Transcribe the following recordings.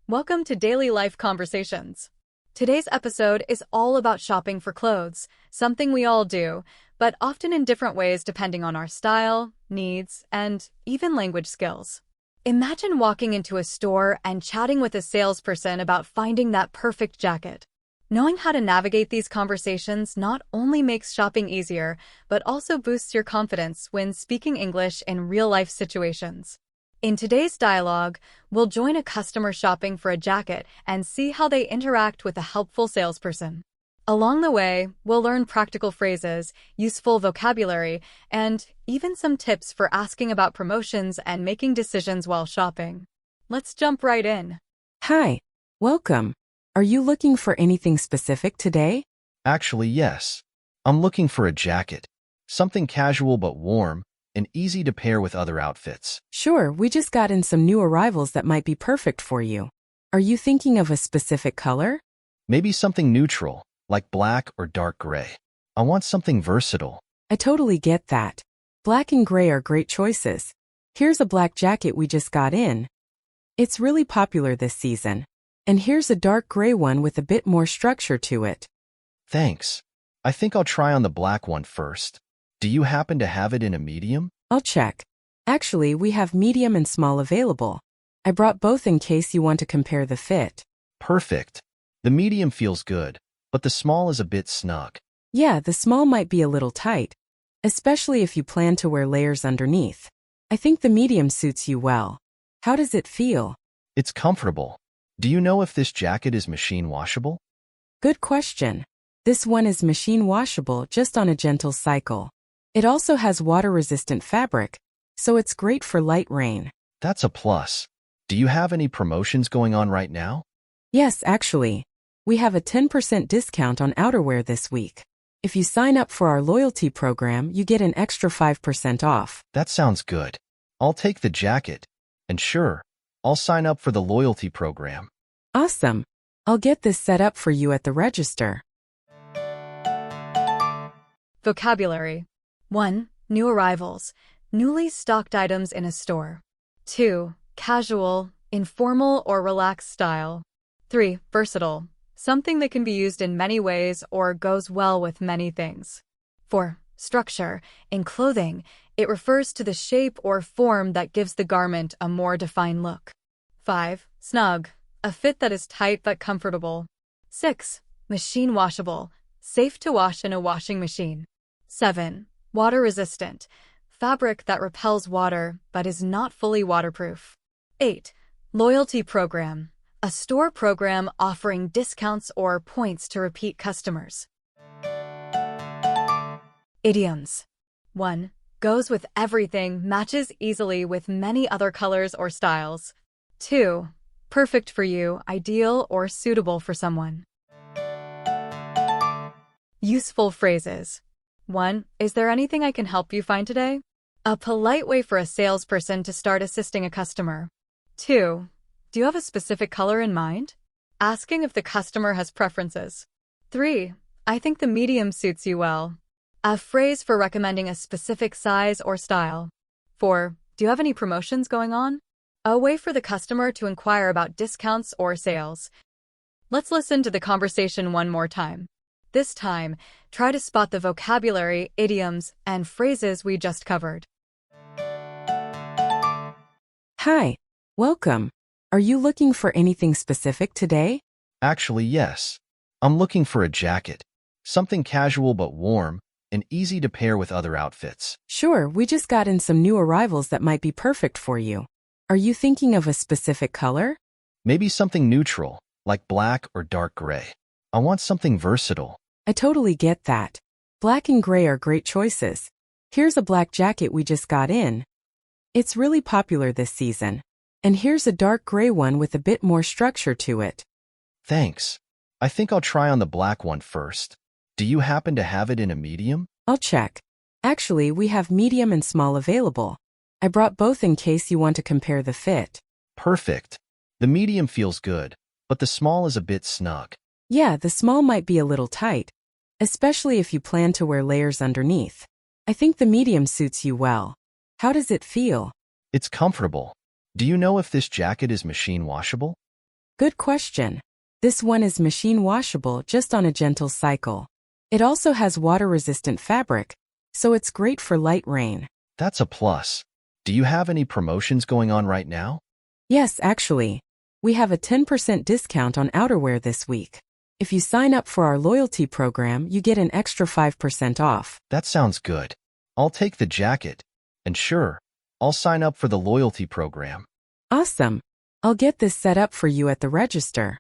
Welcome to Daily Life Conversations. Today's episode is all about shopping for clothes, something we all do, but often in different ways depending on our style, needs, and even language skills. Imagine walking into a store and chatting with a salesperson about finding that perfect jacket. Knowing how to navigate these conversations not only makes shopping easier, but also boosts your confidence when speaking English in real-life situations. In today's dialogue, we'll join a customer shopping for a jacket and see how they interact with a helpful salesperson. Along the way, we'll learn practical phrases, useful vocabulary, and even some tips for asking about promotions and making decisions while shopping. Let's jump right in. Hi, welcome. Are you looking for anything specific today? Actually, yes. I'm looking for a jacket. Something casual but warm, and easy to pair with other outfits. Sure, we just got in some new arrivals that might be perfect for you. Are you thinking of a specific color? Maybe something neutral, like black or dark gray. I want something versatile. I totally get that. Black and gray are great choices. Here's a black jacket we just got in. It's really popular this season. And here's a dark gray one with a bit more structure to it. Thanks. I think I'll try on the black one first. Do you happen to have it in a medium? I'll check. Actually, we have medium and small available. I brought both in case you want to compare the fit. Perfect. The medium feels good, but the small is a bit snug. Yeah, the small might be a little tight, especially if you plan to wear layers underneath. I think the medium suits you well. How does it feel? It's comfortable. Do you know if this jacket is machine washable? Good question. This one is machine washable just on a gentle cycle. It also has water-resistant fabric, so it's great for light rain. That's a plus. Do you have any promotions going on right now? Yes, actually. We have a 10% discount on outerwear this week. If you sign up for our loyalty program, you get an extra 5% off. That sounds good. I'll take the jacket. And sure, I'll sign up for the loyalty program. Awesome. I'll get this set up for you at the register. Vocabulary. 1. New arrivals. Newly stocked items in a store. 2. Casual, informal, or relaxed style. 3. Versatile. Something that can be used in many ways or goes well with many things. 4. Structure. In clothing, it refers to the shape or form that gives the garment a more defined look. 5. Snug. A fit that is tight but comfortable. 6. Machine washable. Safe to wash in a washing machine. 7. Water resistant. Fabric that repels water but is not fully waterproof. 8. Loyalty program. A store program offering discounts or points to repeat customers. Idioms. 1. Goes with everything, matches easily with many other colors or styles. 2. Perfect for you, ideal or suitable for someone. Useful phrases. 1. Is there anything I can help you find today? A polite way for a salesperson to start assisting a customer. 2. Do you have a specific color in mind? Asking if the customer has preferences. 3. I think the medium suits you well. A phrase for recommending a specific size or style. 4. Do you have any promotions going on? A way for the customer to inquire about discounts or sales. Let's listen to the conversation one more time. This time, try to spot the vocabulary, idioms, and phrases we just covered. Hi, welcome. Are you looking for anything specific today? Actually, yes. I'm looking for a jacket. Something casual but warm, and easy to pair with other outfits. Sure, we just got in some new arrivals that might be perfect for you. Are you thinking of a specific color? Maybe something neutral, like black or dark gray. I want something versatile. I totally get that. Black and gray are great choices. Here's a black jacket we just got in. It's really popular this season. And here's a dark gray one with a bit more structure to it. Thanks. I think I'll try on the black one first. Do you happen to have it in a medium? I'll check. Actually, we have medium and small available. I brought both in case you want to compare the fit. Perfect. The medium feels good, but the small is a bit snug. Yeah, the small might be a little tight, especially if you plan to wear layers underneath. I think the medium suits you well. How does it feel? It's comfortable. Do you know if this jacket is machine washable? Good question. This one is machine washable just on a gentle cycle. It also has water-resistant fabric, so it's great for light rain. That's a plus. Do you have any promotions going on right now? Yes, actually. We have a 10% discount on outerwear this week. If you sign up for our loyalty program, you get an extra 5% off. That sounds good. I'll take the jacket. And sure, I'll sign up for the loyalty program. Awesome. I'll get this set up for you at the register.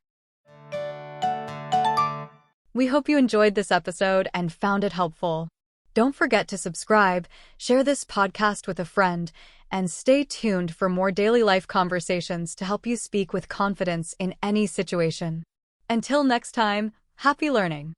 We hope you enjoyed this episode and found it helpful. Don't forget to subscribe, share this podcast with a friend, and stay tuned for more daily life conversations to help you speak with confidence in any situation. Until next time, happy learning.